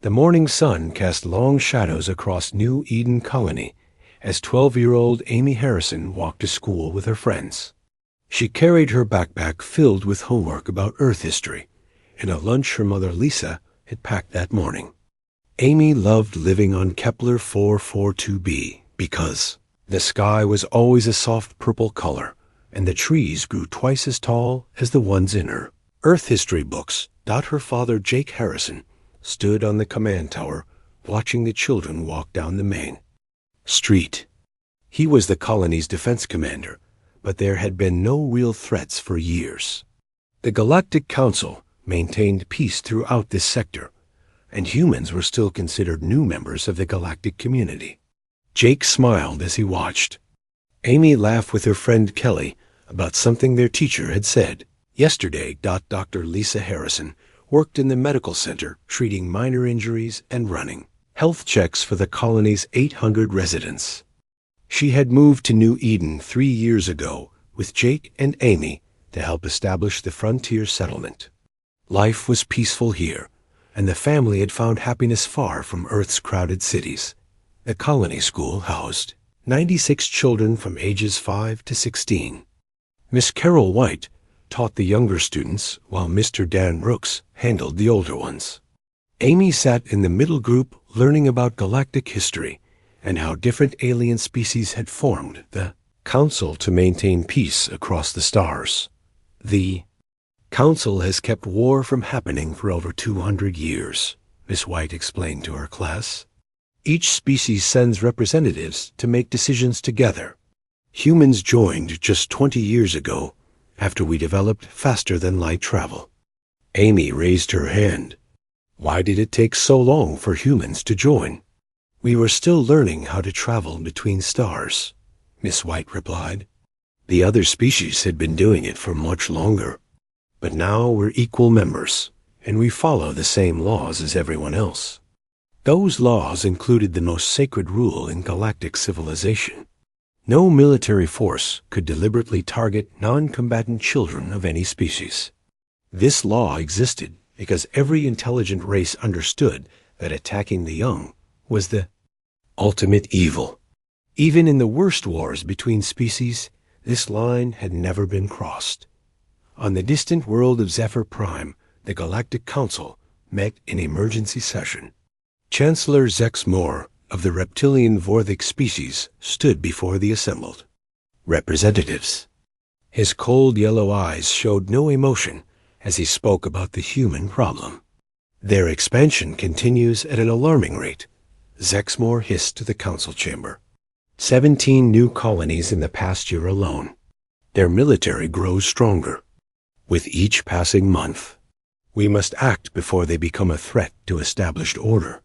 The morning sun cast long shadows across New Eden Colony as 12-year-old Amy Harrison walked to school with her friends. She carried her backpack filled with homework about Earth history and a lunch her mother Lisa had packed that morning. Amy loved living on Kepler 442b because the sky was always a soft purple color and the trees grew twice as tall as the ones in her Earth history books. Her father, Jake Harrison, stood on the command tower watching the children walk down the main street. He was the colony's defense commander, but there had been no real threats for years. The Galactic Council maintained peace throughout this sector, and humans were still considered new members of the galactic community. Jake smiled as he watched. Amy laughed with her friend Kelly about something their teacher had said. Yesterday, Dr. Lisa Harrison worked in the medical center treating minor injuries and running health checks for the colony's 800 residents. She had moved to New Eden 3 years ago with Jake and Amy to help establish the frontier settlement. Life was peaceful here, and the family had found happiness far from Earth's crowded cities. The colony school housed 96 children from ages 5 to 16. Miss Carol White taught the younger students while Mr. Dan Brooks handled the older ones. Amy sat in the middle group learning about galactic history and how different alien species had formed the Council to maintain peace across the stars. The Council has kept war from happening for over 200 years, Miss White explained to her class. Each species sends representatives to make decisions together. Humans joined just 20 years ago after we developed faster-than-light travel. Amy raised her hand. Why did it take so long for humans to join? We were still learning how to travel between stars, Miss White replied. The other species had been doing it for much longer. But now we're equal members, and we follow the same laws as everyone else. Those laws included the most sacred rule in galactic civilization. No military force could deliberately target non-combatant children of any species. This law existed because every intelligent race understood that attacking the young was the ultimate evil. Even in the worst wars between species, this line had never been crossed. On the distant world of Zephyr Prime, the Galactic Council met in emergency session. Chancellor Zex Moore of the reptilian Vorthic species stood before the assembled representatives. His cold yellow eyes showed no emotion as he spoke about the human problem. Their expansion continues at an alarming rate, Zexmore hissed to the council chamber. 17 new colonies in the past year alone. Their military grows stronger with each passing month. We must act before they become a threat to established order.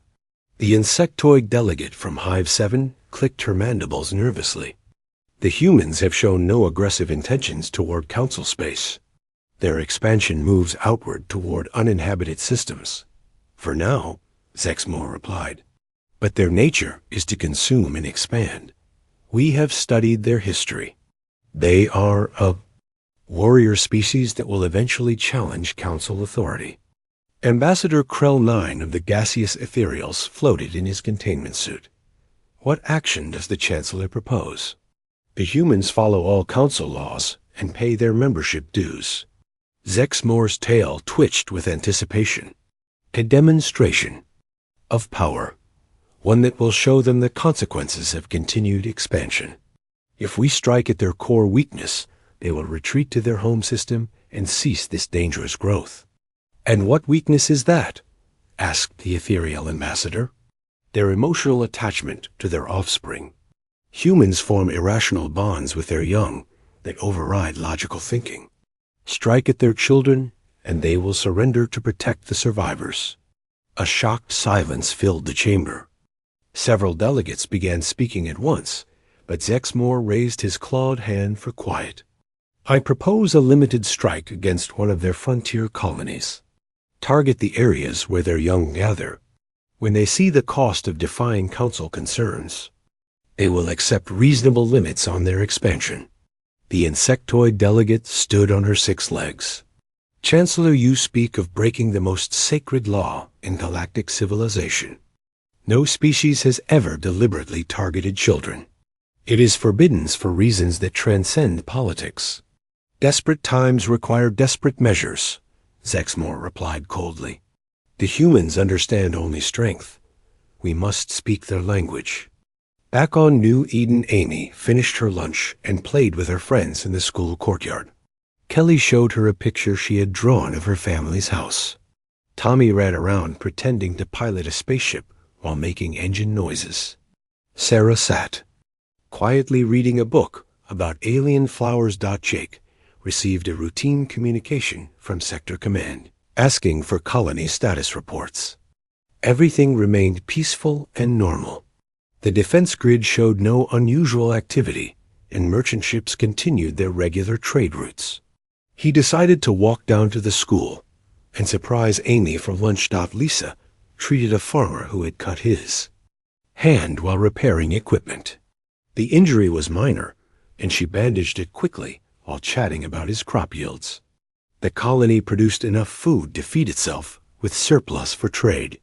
The insectoid delegate from Hive 7 clicked her mandibles nervously. The humans have shown no aggressive intentions toward council space. Their expansion moves outward toward uninhabited systems. For now, Zexmore replied. But their nature is to consume and expand. We have studied their history. They are a warrior species that will eventually challenge council authority. Ambassador Krell 9 of the gaseous ethereals floated in his containment suit. What action does the Chancellor propose? The humans follow all council laws and pay their membership dues. Zexmore's tail twitched with anticipation. A demonstration of power, one that will show them the consequences of continued expansion. If we strike at their core weakness, they will retreat to their home system and cease this dangerous growth. And what weakness is that? Asked the ethereal ambassador. Their emotional attachment to their offspring. Humans form irrational bonds with their young that override logical thinking. Strike at their children, and they will surrender to protect the survivors. A shocked silence filled the chamber. Several delegates began speaking at once, but Zexmore raised his clawed hand for quiet. I propose a limited strike against one of their frontier colonies. Target the areas where their young gather. When they see the cost of defying council concerns, they will accept reasonable limits on their expansion. The insectoid delegate stood on her 6 legs. Chancellor, you speak of breaking the most sacred law in galactic civilization. No species has ever deliberately targeted children. It is forbidden for reasons that transcend politics. Desperate times require desperate measures, Zexmore replied coldly. The humans understand only strength. We must speak their language. Back on New Eden, Amy finished her lunch and played with her friends in the school courtyard. Kelly showed her a picture she had drawn of her family's house. Tommy ran around pretending to pilot a spaceship while making engine noises. Sarah sat, quietly reading a book about alien flowers. Jake received a routine communication from Sector Command, asking for colony status reports. Everything remained peaceful and normal. The defense grid showed no unusual activity, and merchant ships continued their regular trade routes. He decided to walk down to the school and surprise Amy for lunch. Lisa treated a farmer who had cut his hand while repairing equipment. The injury was minor, and she bandaged it quickly while chatting about his crop yields. The colony produced enough food to feed itself with surplus for trade.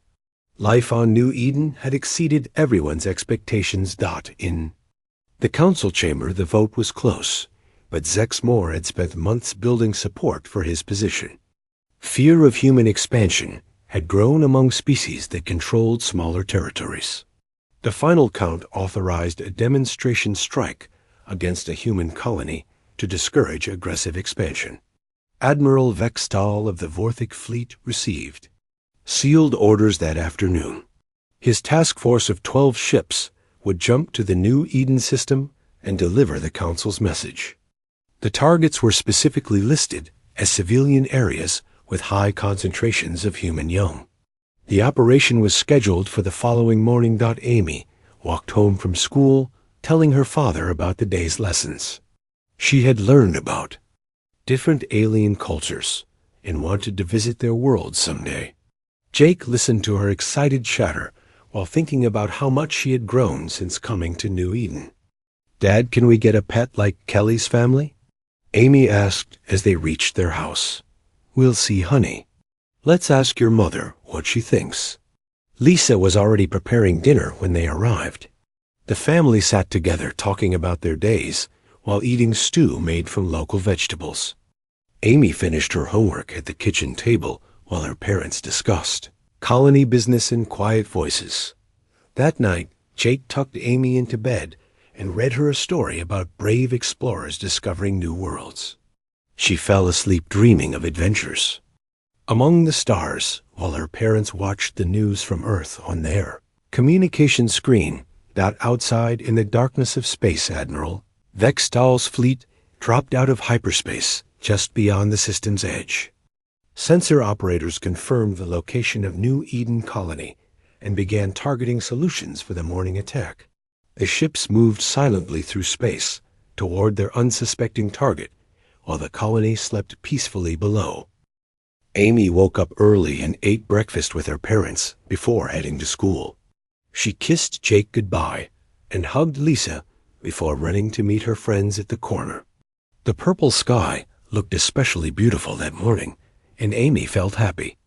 Life on New Eden had exceeded everyone's expectations. In the council chamber, the vote was close, but Zexmore had spent months building support for his position. Fear of human expansion had grown among species that controlled smaller territories. The final count authorized a demonstration strike against a human colony to discourage aggressive expansion. Admiral Vextal of the Vorthic Fleet received sealed orders that afternoon. His task force of 12 ships would jump to the New Eden system and deliver the Council's message. The targets were specifically listed as civilian areas with high concentrations of human young. The operation was scheduled for the following morning. Amy walked home from school, telling her father about the day's lessons. She had learned about different alien cultures and wanted to visit their world someday. Jake listened to her excited chatter while thinking about how much she had grown since coming to New Eden. "Dad, can we get a pet like Kelly's family?" Amy asked as they reached their house. "We'll see, honey. Let's ask your mother what she thinks." Lisa was already preparing dinner when they arrived. The family sat together talking about their days while eating stew made from local vegetables. Amy finished her homework at the kitchen table while her parents discussed colony business in quiet voices. That night, Jake tucked Amy into bed and read her a story about brave explorers discovering new worlds. She fell asleep dreaming of adventures among the stars while her parents watched the news from Earth on their communication screen. Outside in the darkness of space, Admiral Vextal's fleet dropped out of hyperspace just beyond the system's edge. Sensor operators confirmed the location of New Eden Colony and began targeting solutions for the morning attack. The ships moved silently through space toward their unsuspecting target, while the colony slept peacefully below. Amy woke up early and ate breakfast with her parents before heading to school. She kissed Jake goodbye and hugged Lisa before running to meet her friends at the corner. The purple sky looked especially beautiful that morning, and Amy felt happy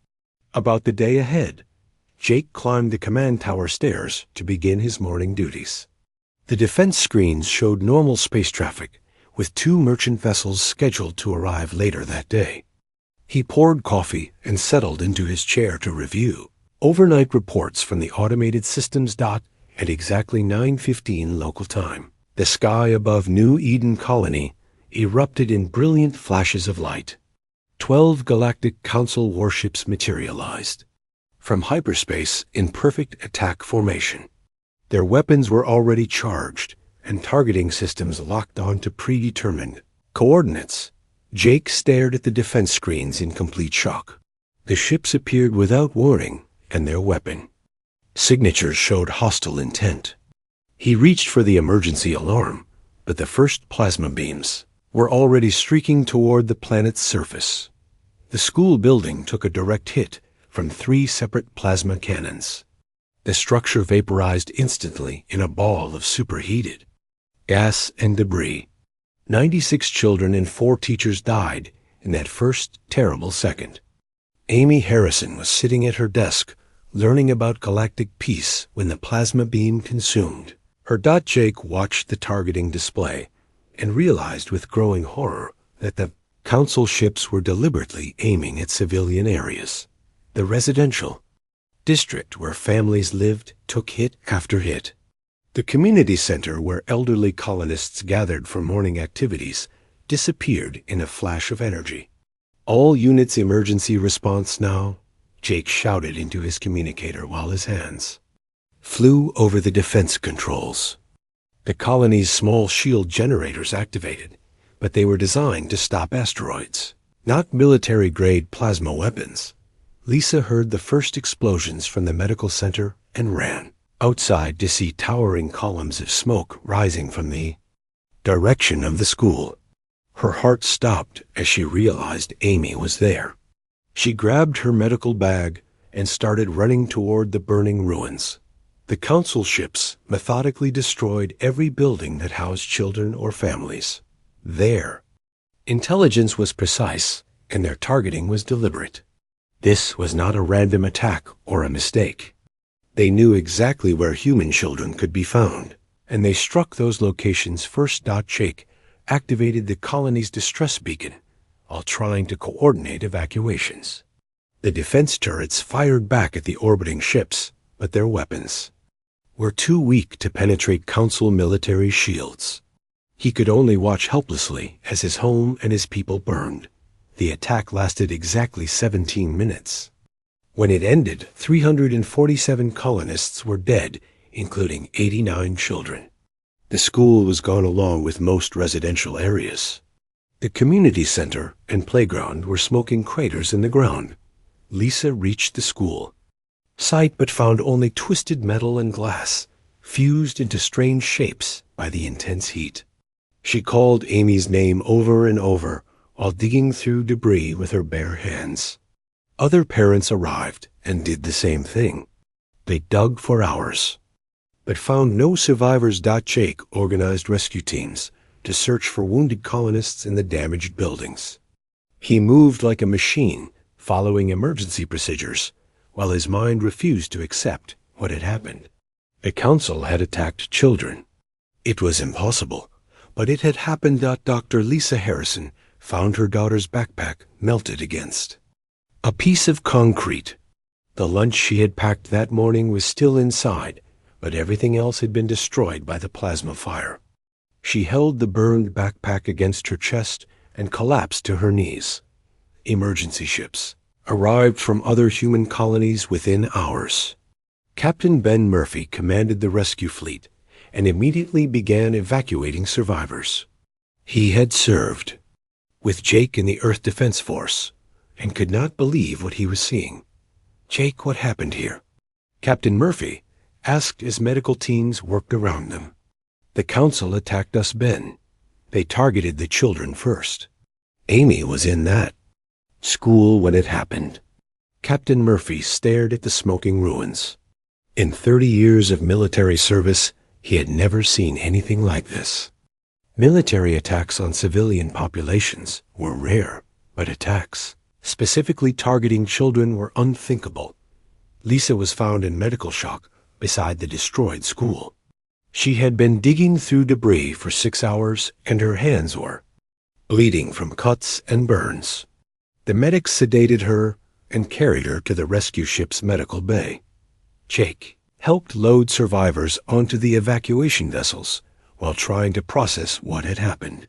about the day ahead. Jake climbed the command tower stairs to begin his morning duties. The defense screens showed normal space traffic, with 2 merchant vessels scheduled to arrive later that day. He poured coffee and settled into his chair to review overnight reports from the automated systems. At exactly 9:15 local time, the sky above New Eden Colony erupted in brilliant flashes of light. 12 Galactic Council warships materialized from hyperspace in perfect attack formation. Their weapons were already charged and targeting systems locked onto predetermined coordinates. Jake stared at the defense screens in complete shock. The ships appeared without warning, and their weapon signatures showed hostile intent. He reached for the emergency alarm, but the first plasma beams were already streaking toward the planet's surface. The school building took a direct hit from 3 separate plasma cannons. The structure vaporized instantly in a ball of superheated gas and debris. 96 children and 4 teachers died in that first terrible second. Amy Harrison was sitting at her desk learning about galactic peace when the plasma beam consumed. Her Jake watched the targeting display and realized with growing horror that the Council ships were deliberately aiming at civilian areas. The residential district where families lived took hit after hit. The community center where elderly colonists gathered for morning activities disappeared in a flash of energy. All units emergency response now, Jake shouted into his communicator while his hands flew over the defense controls. The colony's small shield generators activated, but they were designed to stop asteroids, not military-grade plasma weapons. Lisa heard the first explosions from the medical center and ran outside to see towering columns of smoke rising from the direction of the school. Her heart stopped as she realized Amy was there. She grabbed her medical bag and started running toward the burning ruins. The Council ships methodically destroyed every building that housed children or families. Their intelligence was precise, and their targeting was deliberate. This was not a random attack or a mistake. They knew exactly where human children could be found, and they struck those locations first. Jake activated the colony's distress beacon while trying to coordinate evacuations. The defense turrets fired back at the orbiting ships, but their weapons were too weak to penetrate Council military shields. He could only watch helplessly as his home and his people burned. The attack lasted exactly 17 minutes. When it ended, 347 colonists were dead, including 89 children. The school was gone along with most residential areas. The community center and playground were smoking craters in the ground. Lisa reached the school site but found only twisted metal and glass, fused into strange shapes by the intense heat. She called Amy's name over and over while digging through debris with her bare hands. Other parents arrived and did the same thing. They dug for hours, but found no survivors. Jake organized rescue teams to search for wounded colonists in the damaged buildings. He moved like a machine, following emergency procedures, while his mind refused to accept what had happened. The Council had attacked children. It was impossible, but it had happened. Dr. Lisa Harrison found her daughter's backpack melted against a piece of concrete. The lunch she had packed that morning was still inside, but everything else had been destroyed by the plasma fire. She held the burned backpack against her chest and collapsed to her knees. Emergency ships arrived from other human colonies within hours. Captain Ben Murphy commanded the rescue fleet and immediately began evacuating survivors. He had served with Jake in the Earth Defense Force and could not believe what he was seeing. "Jake, what happened here?" Captain Murphy asked as medical teams worked around them. "The Council attacked us, Ben. They targeted the children first. Amy was in that school when it happened." Captain Murphy stared at the smoking ruins. In 30 years of military service, he had never seen anything like this. Military attacks on civilian populations were rare, but attacks specifically targeting children were unthinkable. Lisa was found in medical shock beside the destroyed school. She had been digging through debris for 6 hours, and her hands were bleeding from cuts and burns. The medics sedated her and carried her to the rescue ship's medical bay. Jake helped load survivors onto the evacuation vessels while trying to process what had happened.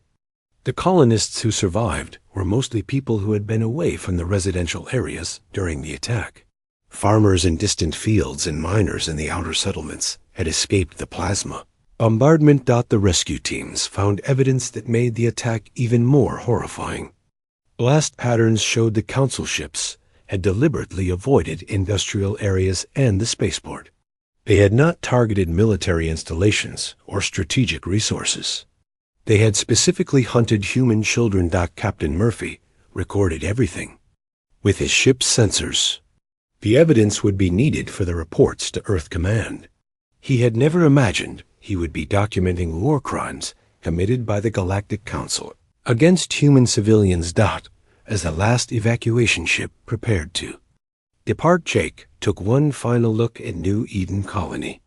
The colonists who survived were mostly people who had been away from the residential areas during the attack. Farmers in distant fields and miners in the outer settlements had escaped the plasma bombardment. The rescue teams found evidence that made the attack even more horrifying. Blast patterns showed the Council ships had deliberately avoided industrial areas and the spaceport. They had not targeted military installations or strategic resources. They had specifically hunted human children. Captain Murphy recorded everything with his ship's sensors. The evidence would be needed for the reports to Earth Command. He had never imagined he would be documenting war crimes committed by the Galactic Council against human civilians. As the last evacuation ship prepared to Depart Jake took one final look at New Eden Colony.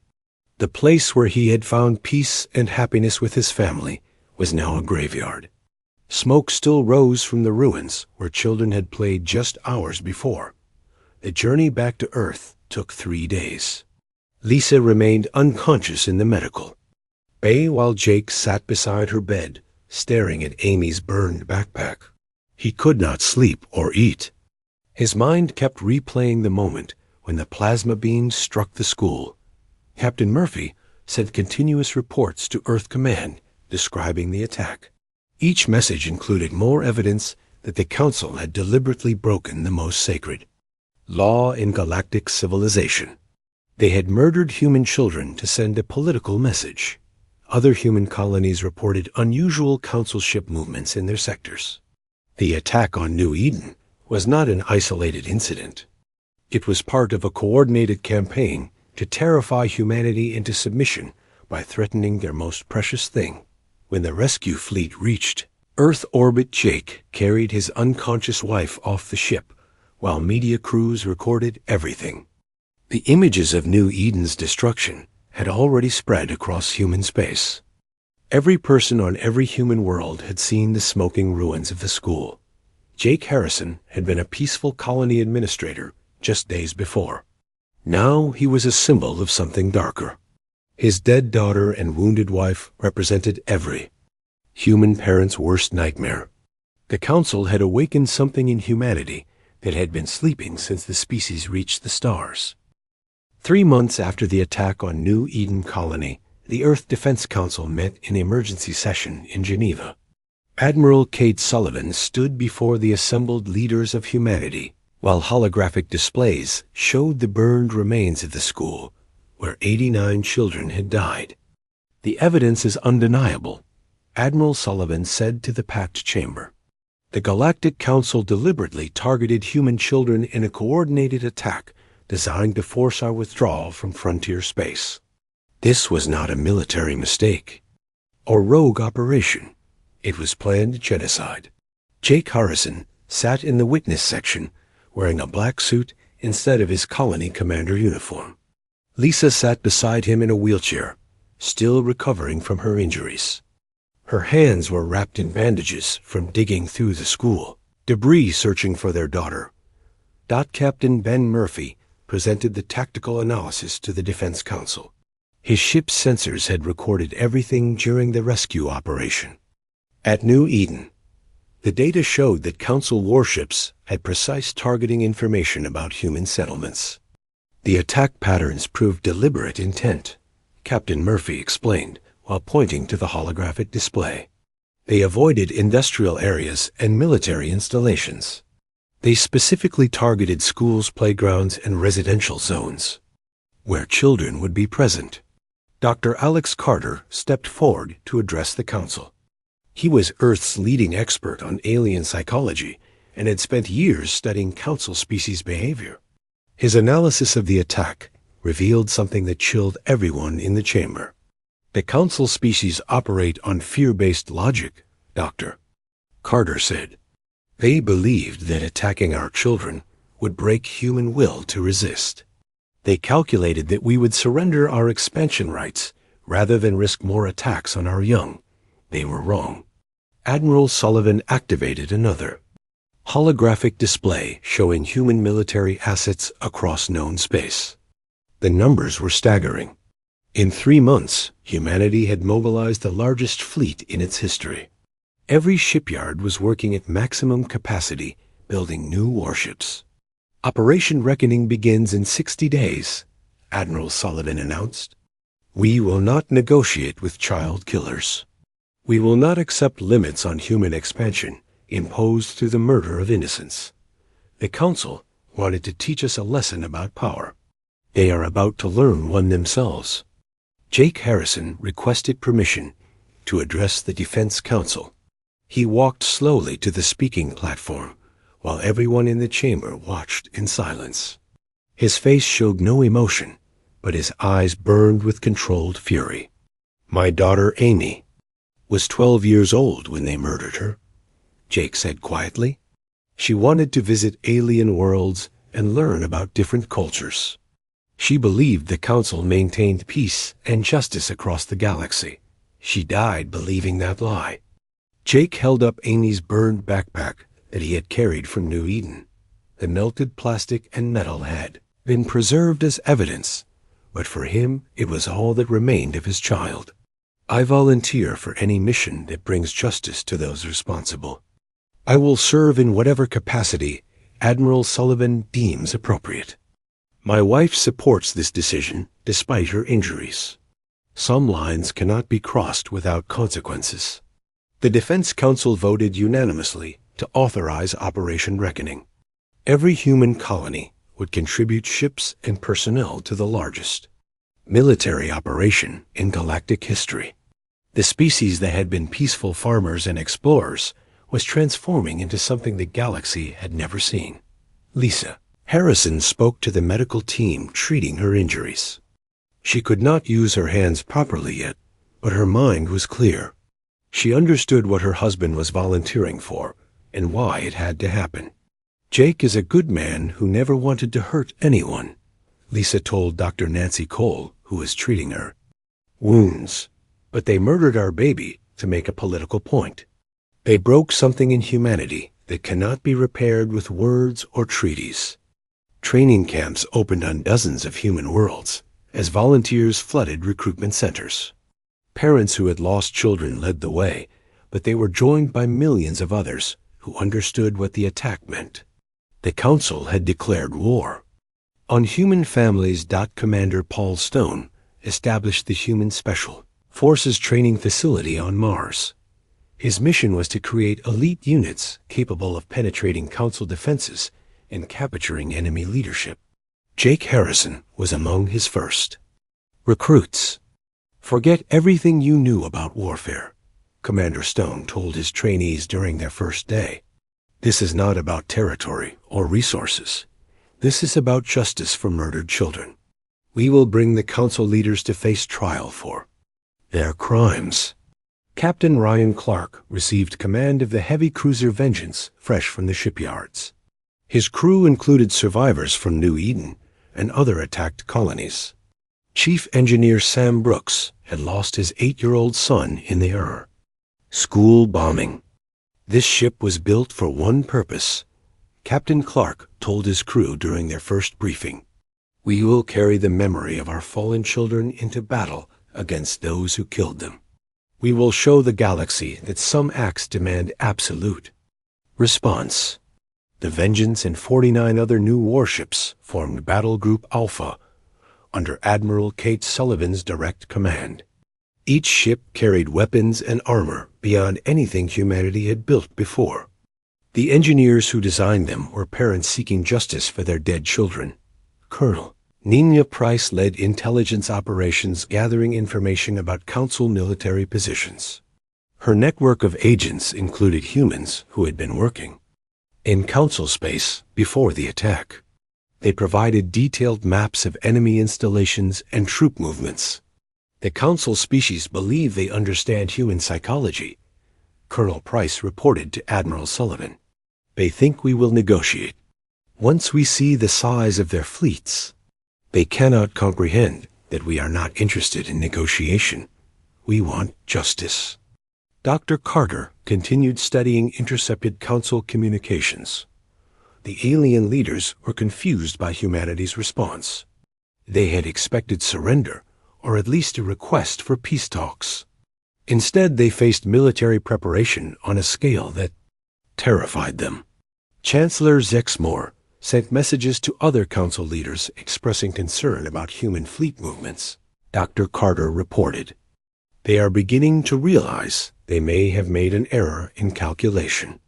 The place where he had found peace and happiness with his family was now a graveyard. Smoke still rose from the ruins where children had played just hours before. The journey back to Earth took 3 days. Lisa remained unconscious in the medical bay while Jake sat beside her bed, staring at Amy's burned backpack. He could not sleep or eat. His mind kept replaying the moment when the plasma beams struck the school. Captain Murphy sent continuous reports to Earth Command describing the attack. Each message included more evidence that the Council had deliberately broken the most sacred law in galactic civilization. They had murdered human children to send a political message. Other human colonies reported unusual Council ship movements in their sectors. The attack on New Eden was not an isolated incident. It was part of a coordinated campaign to terrify humanity into submission by threatening their most precious thing. When the rescue fleet reached Earth orbit, Jake carried his unconscious wife off the ship, while media crews recorded everything. The images of New Eden's destruction had already spread across human space. Every person on every human world had seen the smoking ruins of the school. Jake Harrison had been a peaceful colony administrator just days before. Now he was a symbol of something darker. His dead daughter and wounded wife represented every human parent's worst nightmare. The Council had awakened something in humanity that had been sleeping since the species reached the stars. 3 months after the attack on New Eden Colony, the Earth Defense Council met in emergency session in Geneva. Admiral Kate Sullivan stood before the assembled leaders of humanity, while holographic displays showed the burned remains of the school, where 89 children had died. The evidence is undeniable, Admiral Sullivan said to the packed chamber. The Galactic Council deliberately targeted human children in a coordinated attack designed to force our withdrawal from frontier space. This was not a military mistake or rogue operation. It was planned genocide. Jake Harrison sat in the witness section wearing a black suit instead of his colony commander uniform. Lisa sat beside him in a wheelchair, still recovering from her injuries. Her hands were wrapped in bandages from digging through the school, debris searching for their daughter. Captain Ben Murphy presented the tactical analysis to the Defense Council. His ship's sensors had recorded everything during the rescue operation. At New Eden, the data showed that Council warships had precise targeting information about human settlements. The attack patterns proved deliberate intent, Captain Murphy explained while pointing to the holographic display. They avoided industrial areas and military installations. They specifically targeted schools, playgrounds, and residential zones, where children would be present. Dr. Alex Carter stepped forward to address the Council. He was Earth's leading expert on alien psychology and had spent years studying Council species behavior. His analysis of the attack revealed something that chilled everyone in the chamber. The Council species operate on fear-based logic, Dr. Carter said. They believed that attacking our children would break human will to resist. They calculated that we would surrender our expansion rights rather than risk more attacks on our young. They were wrong. Admiral Sullivan activated another holographic display showing human military assets across known space. The numbers were staggering. In 3 months, humanity had mobilized the largest fleet in its history. Every shipyard was working at maximum capacity, building new warships. Operation Reckoning begins in 60 days, Admiral Sullivan announced. We will not negotiate with child killers. We will not accept limits on human expansion imposed through the murder of innocents. The Council wanted to teach us a lesson about power. They are about to learn one themselves. Jake Harrison requested permission to address the Defense Council. He walked slowly to the speaking platform, while everyone in the chamber watched in silence. His face showed no emotion, but his eyes burned with controlled fury. My daughter Amy was 12 years old when they murdered her, Jake said quietly. She wanted to visit alien worlds and learn about different cultures. She believed the Council maintained peace and justice across the galaxy. She died believing that lie. Jake held up Amy's burned backpack that he had carried from New Eden. The melted plastic and metal had been preserved as evidence, but for him it was all that remained of his child. I volunteer for any mission that brings justice to those responsible. I will serve in whatever capacity Admiral Sullivan deems appropriate. My wife supports this decision despite her injuries. Some lines cannot be crossed without consequences. The Defense Council voted unanimously to authorize Operation Reckoning. Every human colony would contribute ships and personnel to the largest military operation in galactic history. The species that had been peaceful farmers and explorers was transforming into something the galaxy had never seen. Lisa Harrison spoke to the medical team treating her injuries. She could not use her hands properly yet, but her mind was clear. She understood what her husband was volunteering for and why it had to happen. Jake is a good man who never wanted to hurt anyone, Lisa told Dr. Nancy Cole, who was treating her. Wounds, but they murdered our baby to make a political point. They broke something in humanity that cannot be repaired with words or treaties. Training camps opened on dozens of human worlds as volunteers flooded recruitment centers. Parents who had lost children led the way, but they were joined by millions of others who understood what the attack meant. The Council had declared war. On Human Families. Commander Paul Stone established the Human Special Forces training facility on Mars. His mission was to create elite units capable of penetrating Council defenses and capturing enemy leadership. Jake Harrison was among his first recruits. Forget everything you knew about warfare, Commander Stone told his trainees during their first day. This is not about territory or resources. This is about justice for murdered children. We will bring the Council leaders to face trial for their crimes. Captain Ryan Clark received command of the heavy cruiser Vengeance fresh from the shipyards. His crew included survivors from New Eden and other attacked colonies. Chief Engineer Sam Brooks had lost his 8-year-old son in the school bombing. This ship was built for one purpose, Captain Clark told his crew during their first briefing. We will carry the memory of our fallen children into battle against those who killed them. We will show the galaxy that some acts demand absolute response. The Vengeance and 49 other new warships formed Battle Group Alpha under Admiral Kate Sullivan's direct command. Each ship carried weapons and armor beyond anything humanity had built before. The engineers who designed them were parents seeking justice for their dead children. Colonel Nina Price led intelligence operations gathering information about Council military positions. Her network of agents included humans who had been working in Council space before the attack. They provided detailed maps of enemy installations and troop movements. The Council species believe they understand human psychology, Colonel Price reported to Admiral Sullivan. They think we will negotiate. Once we see the size of their fleets, they cannot comprehend that we are not interested in negotiation. We want justice. Dr. Carter continued studying intercepted Council communications. The alien leaders were confused by humanity's response. They had expected surrender, or at least a request for peace talks. Instead, they faced military preparation on a scale that terrified them. Chancellor Zexmore sent messages to other Council leaders expressing concern about human fleet movements, Dr. Carter reported. They are beginning to realize they may have made an error in calculation.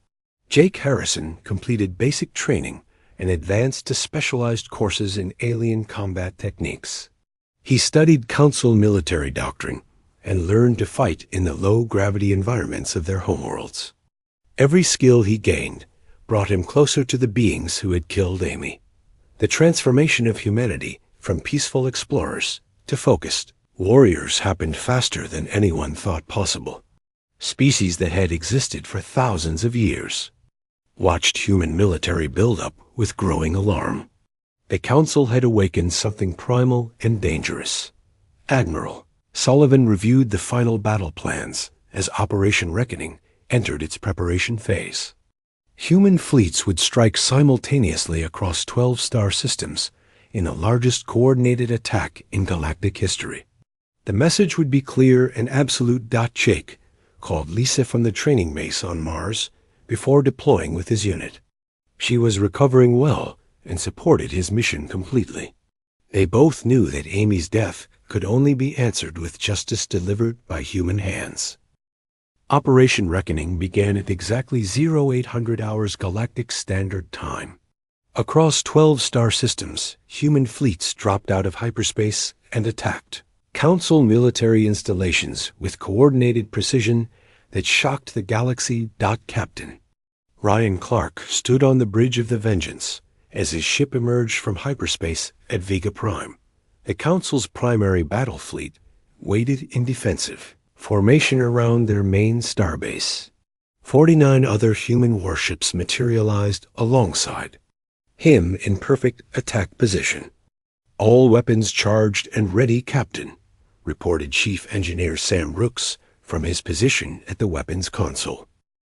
Jake Harrison completed basic training and advanced to specialized courses in alien combat techniques. He studied Council military doctrine and learned to fight in the low-gravity environments of their homeworlds. Every skill he gained brought him closer to the beings who had killed Amy. The transformation of humanity from peaceful explorers to focused warriors happened faster than anyone thought possible. Species that had existed for thousands of years watched human military buildup with growing alarm. The Council had awakened something primal and dangerous. Admiral Sullivan reviewed the final battle plans as Operation Reckoning entered its preparation phase. Human fleets would strike simultaneously across 12 star systems in the largest coordinated attack in galactic history. The message would be clear and absolute. Jake called Lisa from the training base on Mars before deploying with his unit. She was recovering well and supported his mission completely. They both knew that Amy's death could only be answered with justice delivered by human hands. Operation Reckoning began at exactly 0800 hours Galactic Standard Time. Across 12 star systems, human fleets dropped out of hyperspace and attacked Council military installations with coordinated precision that shocked the galaxy. Captain Ryan Clark stood on the bridge of the Vengeance as his ship emerged from hyperspace at Vega Prime. The Council's primary battle fleet waited in defensive formation around their main starbase. 49 other human warships materialized alongside him in perfect attack position. All weapons charged and ready, Captain, reported Chief Engineer Sam Rooks from his position at the weapons console.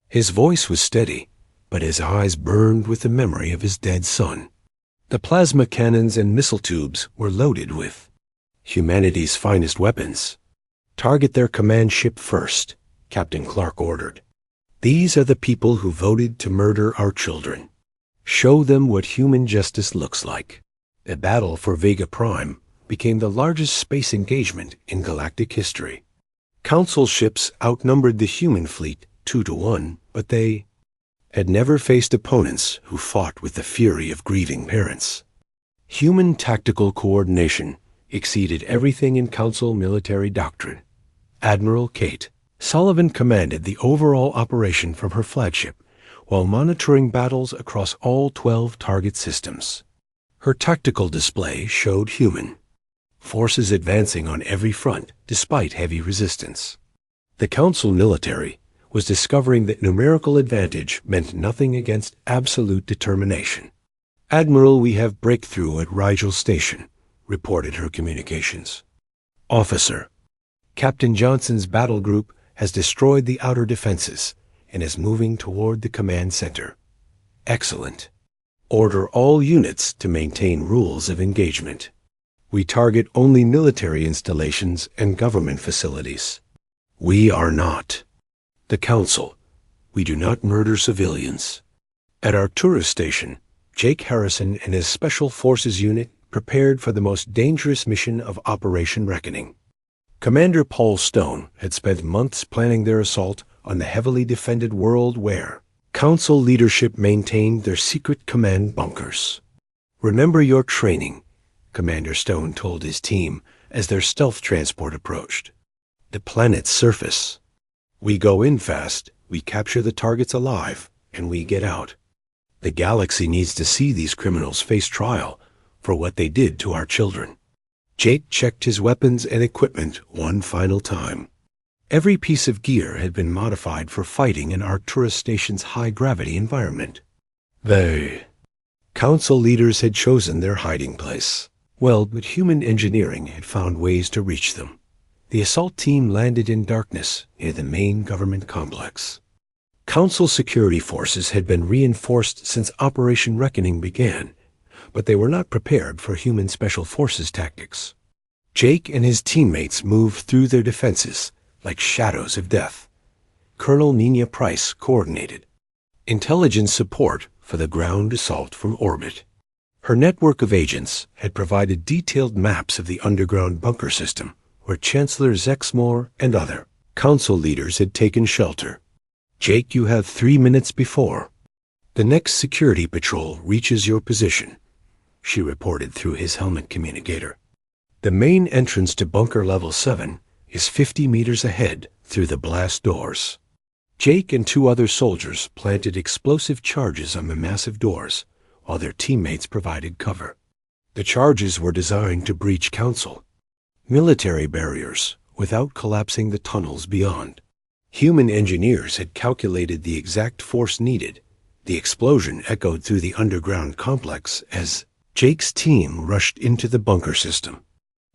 His voice was steady, but his eyes burned with the memory of his dead son. The plasma cannons and missile tubes were loaded with humanity's finest weapons. Target their command ship first, Captain Clark ordered. These are the people who voted to murder our children. Show them what human justice looks like. The battle for Vega Prime became the largest space engagement in galactic history. Council ships outnumbered the human fleet 2-1, but they had never faced opponents who fought with the fury of grieving parents. Human tactical coordination exceeded everything in Council military doctrine. Admiral Kate Sullivan commanded the overall operation from her flagship while monitoring battles across all 12 target systems. Her tactical display showed human forces advancing on every front despite heavy resistance. The Council military was discovering that numerical advantage meant nothing against absolute determination. Admiral, we have breakthrough at Rigel Station, reported her communications. Officer, Captain Johnson's battle group has destroyed the outer defenses and is moving toward the command center. Excellent. Order all units to maintain rules of engagement. We target only military installations and government facilities. We are not the Council. We do not murder civilians. At our tourist station, Jake Harrison and his Special Forces unit prepared for the most dangerous mission of Operation Reckoning. Commander Paul Stone had spent months planning their assault on the heavily defended world where Council leadership maintained their secret command bunkers. Remember your training, Commander Stone told his team as their stealth transport approached. The planet's surface. We go in fast, we capture the targets alive, and we get out. The galaxy needs to see these criminals face trial for what they did to our children. Jake checked his weapons and equipment one final time. Every piece of gear had been modified for fighting in Arcturus Station's high-gravity environment. The Council leaders had chosen their hiding place. Well, but human engineering had found ways to reach them. The assault team landed in darkness near the main government complex. Council security forces had been reinforced since Operation Reckoning began, but they were not prepared for human special forces tactics. Jake and his teammates moved through their defenses like shadows of death. Colonel Nina Price coordinated intelligence support for the ground assault from orbit. Her network of agents had provided detailed maps of the underground bunker system where Chancellor Zexmore and other Council leaders had taken shelter. Jake, you have 3 minutes before the next security patrol reaches your position, she reported through his helmet communicator. The main entrance to bunker level 7 is 50 meters ahead through the blast doors. Jake and 2 other soldiers planted explosive charges on the massive doors while their teammates provided cover. The charges were designed to breach Council military barriers without collapsing the tunnels beyond. Human engineers had calculated the exact force needed. The explosion echoed through the underground complex as Jake's team rushed into the bunker system.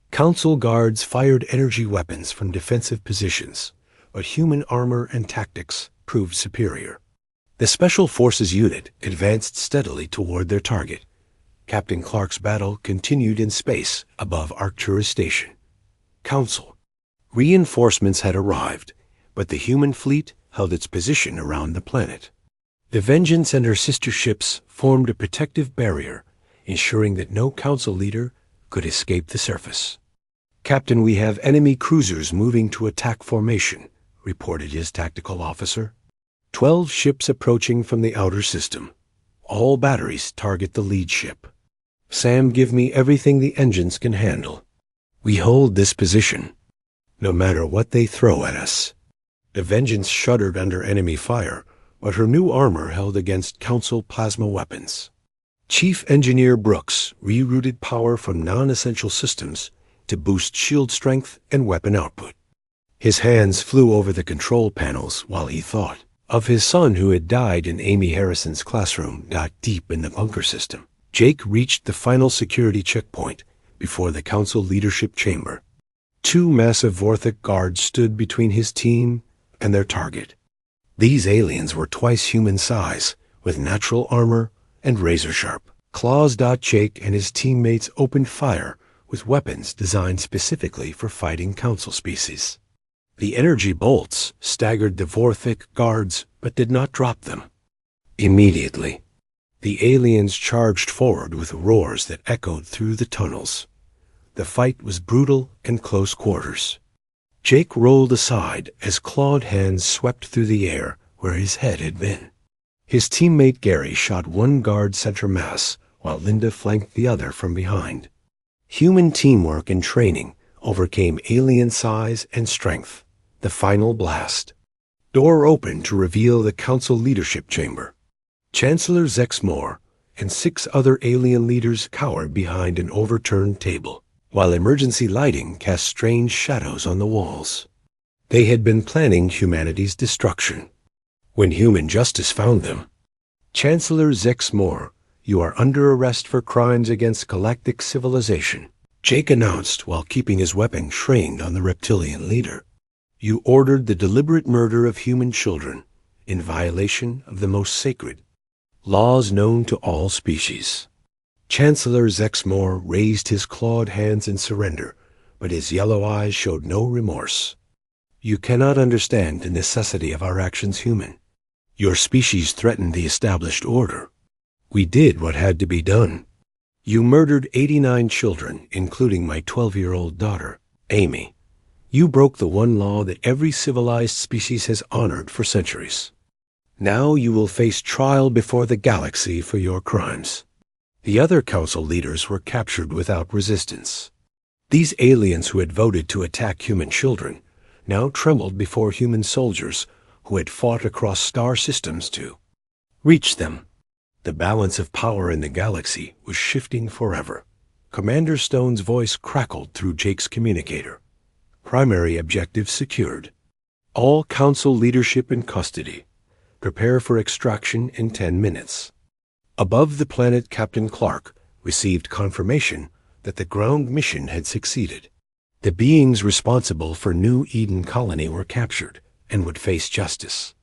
Council guards fired energy weapons from defensive positions, but human armor and tactics proved superior. The Special Forces unit advanced steadily toward their target. Captain Clark's battle continued in space above Arcturus Station. Council. Reinforcements had arrived, but the human fleet held its position around the planet. The Vengeance and her sister ships formed a protective barrier, ensuring that no Council leader could escape the surface. "Captain, we have enemy cruisers moving to attack formation," reported his tactical officer. 12 ships approaching from the outer system. All batteries target the lead ship. "Sam, give me everything the engines can handle. We hold this position, no matter what they throw at us." The Vengeance shuddered under enemy fire, but her new armor held against Council plasma weapons. Chief Engineer Brooks rerouted power from non-essential systems to boost shield strength and weapon output. His hands flew over the control panels while he thought of his son who had died in Amy Harrison's classroom deep in the bunker system. Jake reached the final security checkpoint before the Council leadership chamber. 2 massive Vorthic guards stood between his team and their target. These aliens were twice human size, with natural armor and razor-sharp claws. Jake and his teammates opened fire with weapons designed specifically for fighting Council species. The energy bolts staggered the Vorthic guards but did not drop them. Immediately, the aliens charged forward with roars that echoed through the tunnels. The fight was brutal and close quarters. Jake rolled aside as clawed hands swept through the air where his head had been. His teammate Gary shot one guard center mass, while Linda flanked the other from behind. Human teamwork and training overcame alien size and strength. The final blast. Door opened to reveal the Council leadership chamber. Chancellor Zexmore and 6 other alien leaders cowered behind an overturned table, while emergency lighting cast strange shadows on the walls. They had been planning humanity's destruction. When human justice found them, "Chancellor Zexmore, you are under arrest for crimes against galactic civilization," Jake announced while keeping his weapon trained on the reptilian leader. "You ordered the deliberate murder of human children in violation of the most sacred laws known to all species." Chancellor Zexmore raised his clawed hands in surrender, but his yellow eyes showed no remorse. "You cannot understand the necessity of our actions, human. Your species threatened the established order. We did what had to be done. You murdered 89 children, including my 12-year-old daughter, Amy. You broke the one law that every civilized species has honored for centuries. Now you will face trial before the galaxy for your crimes." The other Council leaders were captured without resistance. These aliens who had voted to attack human children now trembled before human soldiers who had fought across star systems to reach them. The balance of power in the galaxy was shifting forever. Commander Stone's voice crackled through Jake's communicator. "Primary objective secured. All Council leadership in custody. Prepare for extraction in 10 minutes. Above the planet, Captain Clark received confirmation that the ground mission had succeeded. The beings responsible for New Eden Colony were captured and would face justice.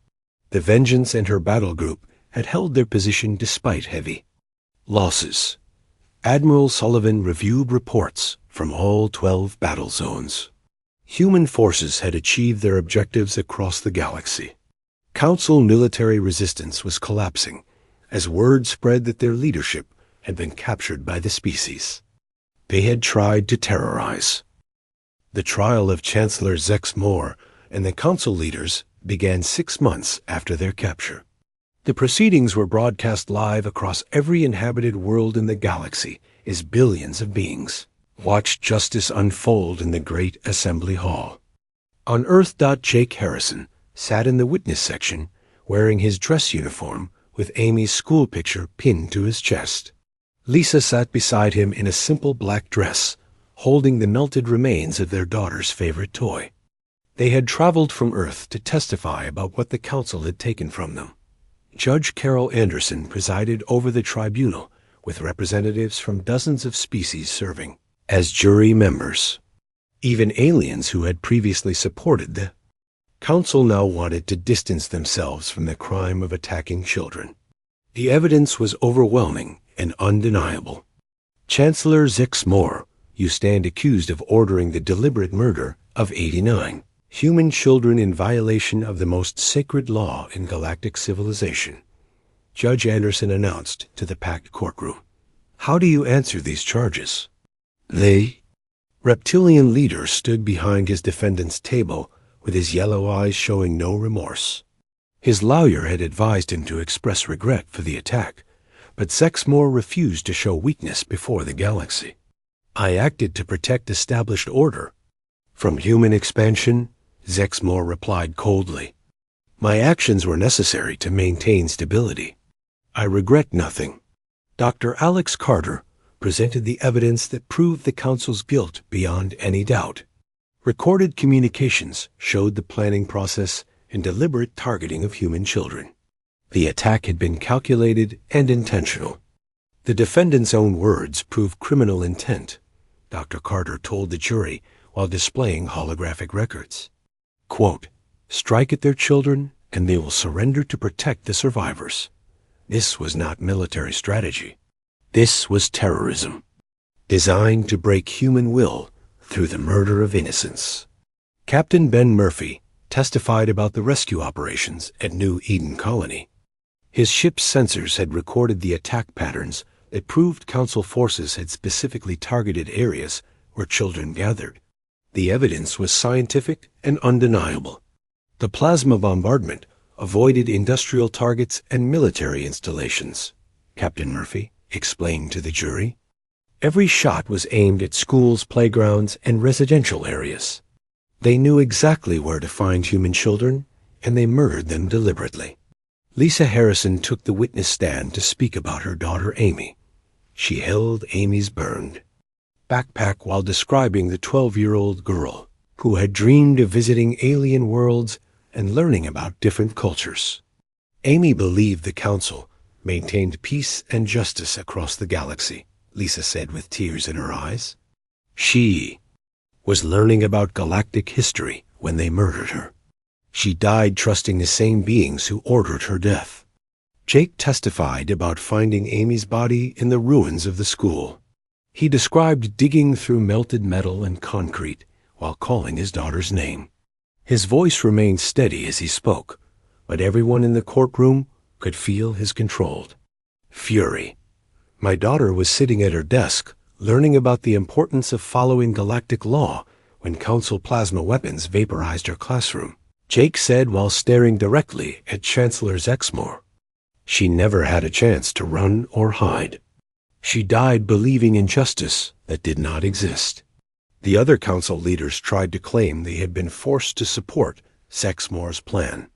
The Vengeance and her battle group had held their position despite heavy losses. Admiral Sullivan reviewed reports from all 12 battle zones. Human forces had achieved their objectives across the galaxy. Council military resistance was collapsing as word spread that their leadership had been captured by the species they had tried to terrorize. The trial of Chancellor Zexmore and the Council leaders began 6 months after their capture. The proceedings were broadcast live across every inhabited world in the galaxy as billions of beings watched justice unfold in the Great Assembly Hall. On Earth, Jake Harrison sat in the witness section wearing his dress uniform with Amy's school picture pinned to his chest. Lisa sat beside him in a simple black dress, holding the melted remains of their daughter's favorite toy. They had traveled from Earth to testify about what the Council had taken from them. Judge Carol Anderson presided over the tribunal, with representatives from dozens of species serving as jury members. Even aliens who had previously supported the council now wanted to distance themselves from the crime of attacking children. The evidence was overwhelming and undeniable. Chancellor Zix Moore, you stand accused of ordering the deliberate murder of 89 human children in violation of the most sacred law in galactic civilization, Judge Anderson announced to the packed courtroom. How do you answer these charges? The reptilian leader stood behind his defendant's table with his yellow eyes showing no remorse. His lawyer had advised him to express regret for the attack, but Sexmore refused to show weakness before the galaxy. I acted to protect established order. From human expansion, Sexmore replied coldly. My actions were necessary to maintain stability. I regret nothing. Dr. Alex Carter presented the evidence that proved the Council's guilt beyond any doubt. Recorded communications showed the planning process and deliberate targeting of human children. The attack had been calculated and intentional. The defendant's own words proved criminal intent, Dr. Carter told the jury while displaying holographic records. Quote, strike at their children and they will surrender to protect the survivors. This was not military strategy. This was terrorism, designed to break human will through the murder of innocents. Captain Ben Murphy testified about the rescue operations at New Eden Colony. His ship's sensors had recorded the attack patterns that proved Council forces had specifically targeted areas where children gathered. The evidence was scientific and undeniable. The plasma bombardment avoided industrial targets and military installations, Captain Murphy explained to the jury. Every shot was aimed at schools, playgrounds, and residential areas. They knew exactly where to find human children, and they murdered them deliberately. Lisa Harrison took the witness stand to speak about her daughter Amy. She held Amy's burned backpack while describing the 12-year-old girl who had dreamed of visiting alien worlds and learning about different cultures. Amy believed the Council maintained peace and justice across the galaxy, Lisa said with tears in her eyes. She was learning about galactic history when they murdered her. She died trusting the same beings who ordered her death. Jake testified about finding Amy's body in the ruins of the school. He described digging through melted metal and concrete while calling his daughter's name. His voice remained steady as he spoke, but everyone in the courtroom could feel his controlled fury. My daughter was sitting at her desk, learning about the importance of following galactic law when Council plasma weapons vaporized her classroom, Jake said while staring directly at Chancellor Zexmore. She never had a chance to run or hide. She died believing in justice that did not exist. The other Council leaders tried to claim they had been forced to support Sexmore's plan.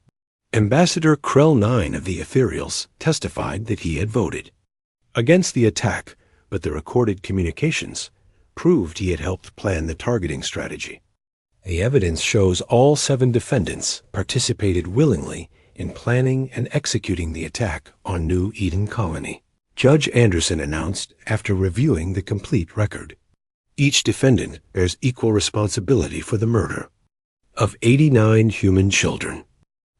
Ambassador Krell 9 of the Ethereals testified that he had voted against the attack, but the recorded communications proved he had helped plan the targeting strategy. The evidence shows all 7 defendants participated willingly in planning and executing the attack on New Eden Colony, Judge Anderson announced after reviewing the complete record. Each defendant bears equal responsibility for the murder of 89 human children.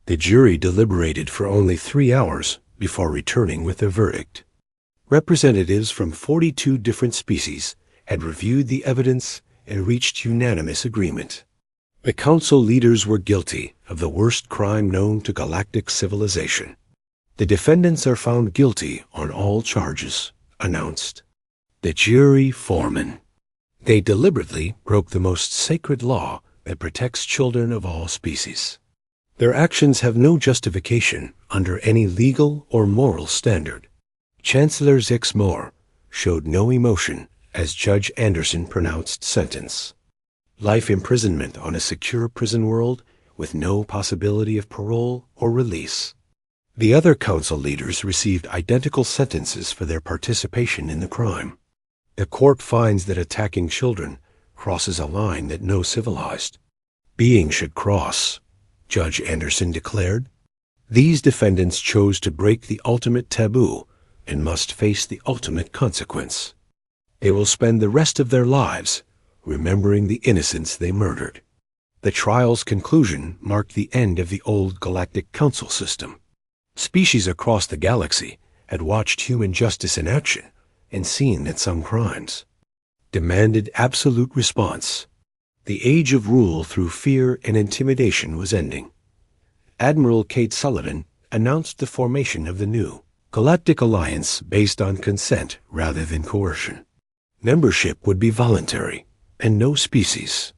The jury deliberated for only 3 hours before returning with a verdict. Representatives from 42 different species had reviewed the evidence and reached unanimous agreement. The Council leaders were guilty of the worst crime known to galactic civilization. The defendants are found guilty on all charges, announced the jury foreman. They deliberately broke the most sacred law that protects children of all species. Their actions have no justification under any legal or moral standard. Chancellor Zix Moore showed no emotion as Judge Anderson pronounced sentence. Life imprisonment on a secure prison world with no possibility of parole or release. The other Council leaders received identical sentences for their participation in the crime. The court finds that attacking children crosses a line that no civilized being should cross, Judge Anderson declared. These defendants chose to break the ultimate taboo and must face the ultimate consequence. They will spend the rest of their lives remembering the innocents they murdered. The trial's conclusion marked the end of the old Galactic Council system. Species across the galaxy had watched human justice in action and seen that some crimes demanded absolute response. The age of rule through fear and intimidation was ending. Admiral Kate Sullivan announced the formation of the new Galactic Alliance based on consent rather than coercion. Membership would be voluntary, and no species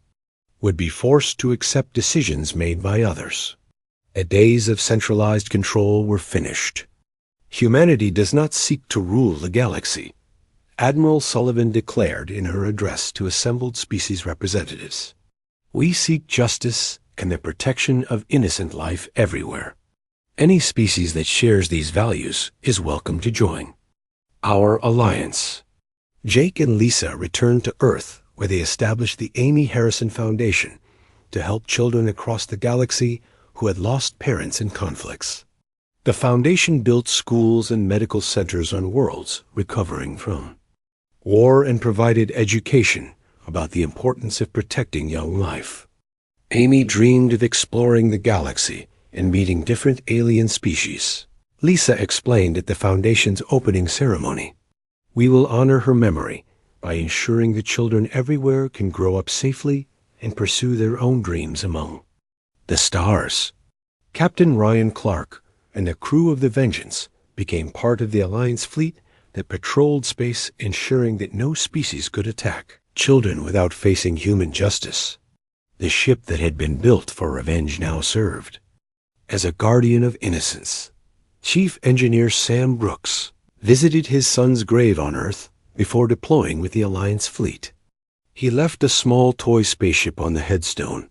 would be forced to accept decisions made by others. The days of centralized control were finished. Humanity does not seek to rule the galaxy, Admiral Sullivan declared in her address to assembled species representatives. We seek justice and the protection of innocent life everywhere. Any species that shares these values is welcome to join our alliance. Jake and Lisa returned to Earth, where they established the Amy Harrison Foundation to help children across the galaxy who had lost parents in conflicts. The foundation built schools and medical centers on worlds recovering from war and provided education about the importance of protecting young life. Amy dreamed of exploring the galaxy and meeting different alien species. Lisa explained at the Foundation's opening ceremony, "We will honor her memory by ensuring that children everywhere can grow up safely and pursue their own dreams among the stars." Captain Ryan Clark and the crew of the Vengeance became part of the Alliance fleet that patrolled space, ensuring that no species could attack children without facing human justice. The ship that had been built for revenge now served as a guardian of innocence. Chief Engineer Sam Brooks visited his son's grave on Earth before deploying with the Alliance fleet. He left a small toy spaceship on the headstone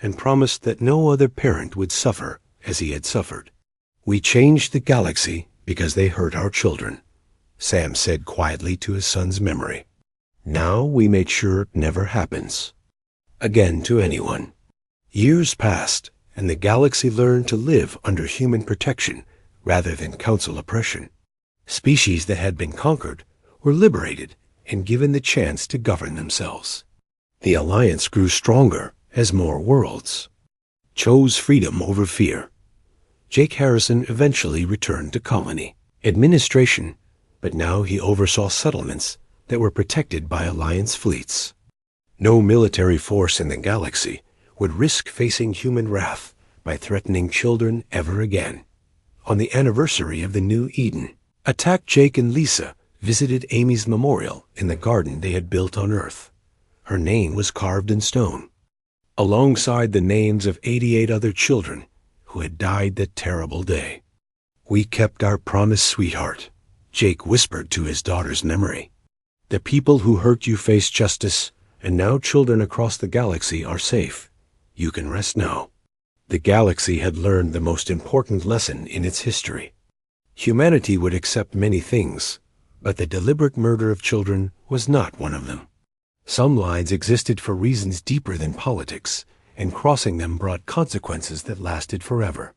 and promised that no other parent would suffer as he had suffered. "We changed the galaxy because they hurt our children," Sam said quietly to his son's memory. "Now we made sure it never happens again to anyone." Years passed, and the galaxy learned to live under human protection rather than council oppression. Species that had been conquered were liberated and given the chance to govern themselves. The Alliance grew stronger as more worlds chose freedom over fear. Jake Harrison eventually returned to colony administration, but now he oversaw settlements that were protected by Alliance fleets. No military force in the galaxy would risk facing human wrath by threatening children ever again. On the anniversary of the New Eden, Attack Jake and Lisa visited Amy's memorial in the garden they had built on Earth. Her name was carved in stone, alongside the names of 88 other children who had died that terrible day. "We kept our promise, sweetheart," Jake whispered to his daughter's memory. "The people who hurt you face justice, and now children across the galaxy are safe. You can rest now." The galaxy had learned the most important lesson in its history. Humanity would accept many things, but the deliberate murder of children was not one of them. Some lines existed for reasons deeper than politics, and crossing them brought consequences that lasted forever.